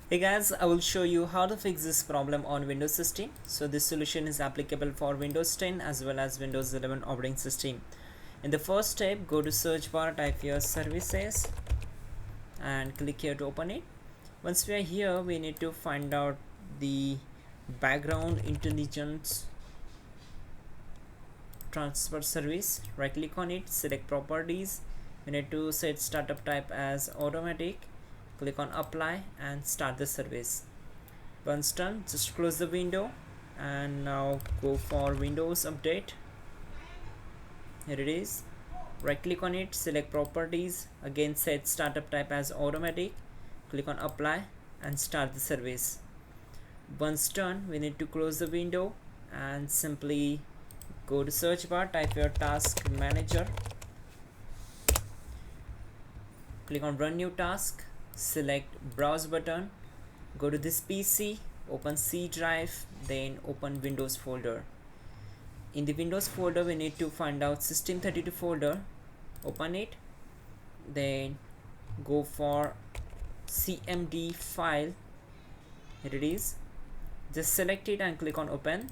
Hey guys, I will show you how to fix this problem on Windows system. So this solution is applicable for Windows 10 as well as Windows 11 operating system. In the first step, go to search bar, type your services and click here to open it. Once we are here, we need to find out the background intelligence transfer service. Right click on it, select properties. We need to set startup type as automatic. Click on apply and start the service. Once done, just close the window and now go for Windows Update. Here it is. Right click on it, select properties, again set startup type as automatic. Click on apply and start the service. Once done, we need to close the window and simply go to search bar, type your task manager, click on run new task, select browse button, go to this PC, open C drive, then open Windows folder. In the Windows folder, we need to find out system32 folder, open it, then go for cmd file. Here it is. Just select it and click on open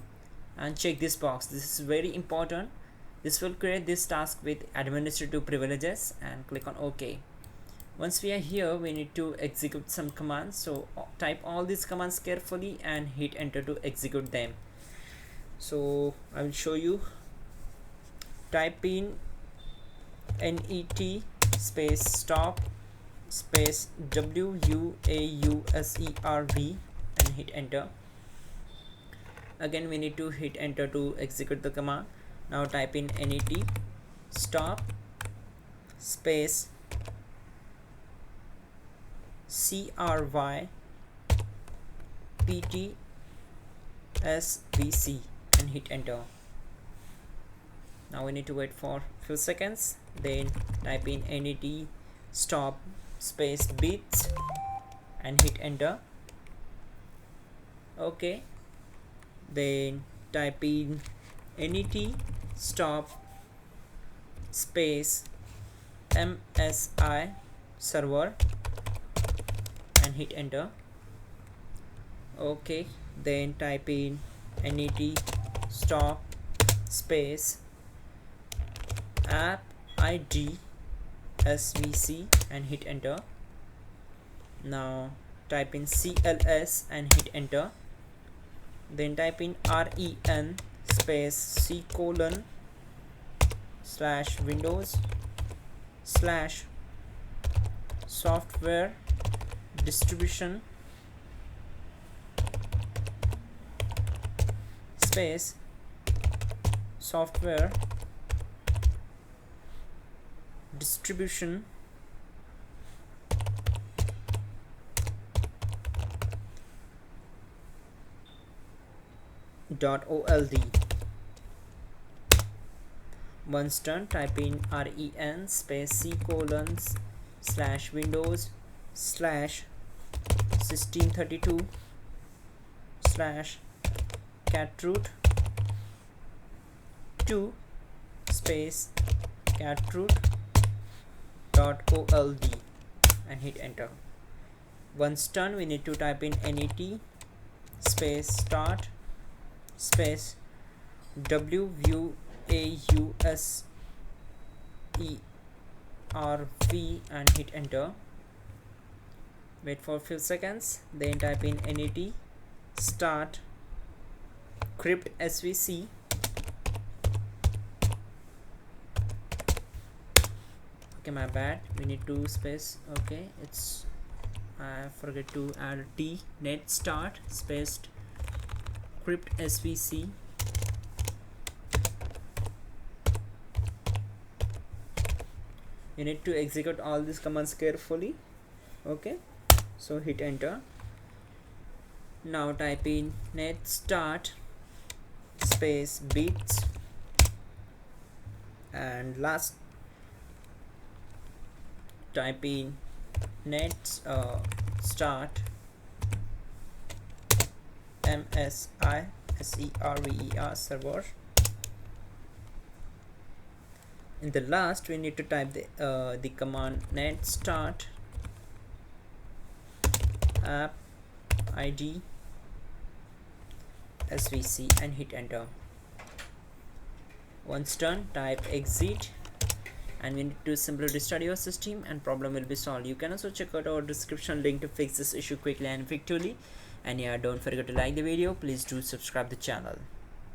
and check this box. This is very important. This will create this task with administrative privileges and click on OK. Once we are here, we need to execute some commands. So type all these commands carefully and hit enter to execute them. So I will show you. Type in net space stop space WUAUSERV and hit enter. Again we need to hit enter to execute the command. Now type in net stop space CRY PTSVC and hit enter. Now we need to wait for few seconds, then type in net stop space bits and hit enter. Okay, then type in net stop space MSI server and hit enter. Okay, then type in net stop space app id svc and hit enter. Now type in cls and hit enter. Then type in ren space c colon slash windows slash software distribution space software distribution .old. Once done, type in ren space c colons slash windows slash system32 slash catroot 2 space catroot .old and hit enter. Once done, we need to type in net space start space WUAUSERV and hit enter. Wait for a few seconds, then type in net start crypt svc okay, my bad, we need to space. Okay, it's I forget to add t net start space crypt svc. You need to execute all these commands carefully. Okay, so hit enter. Now type in net start space bits and last type in net start MSI SERVER server. In the last, we need to type the command net start app id svc and hit enter. Once done, type exit, and we need to simply restart your system and problem will be solved. You can also check out our description link to fix this issue quickly and effectively. And yeah, don't forget to like the video. Please do subscribe the channel.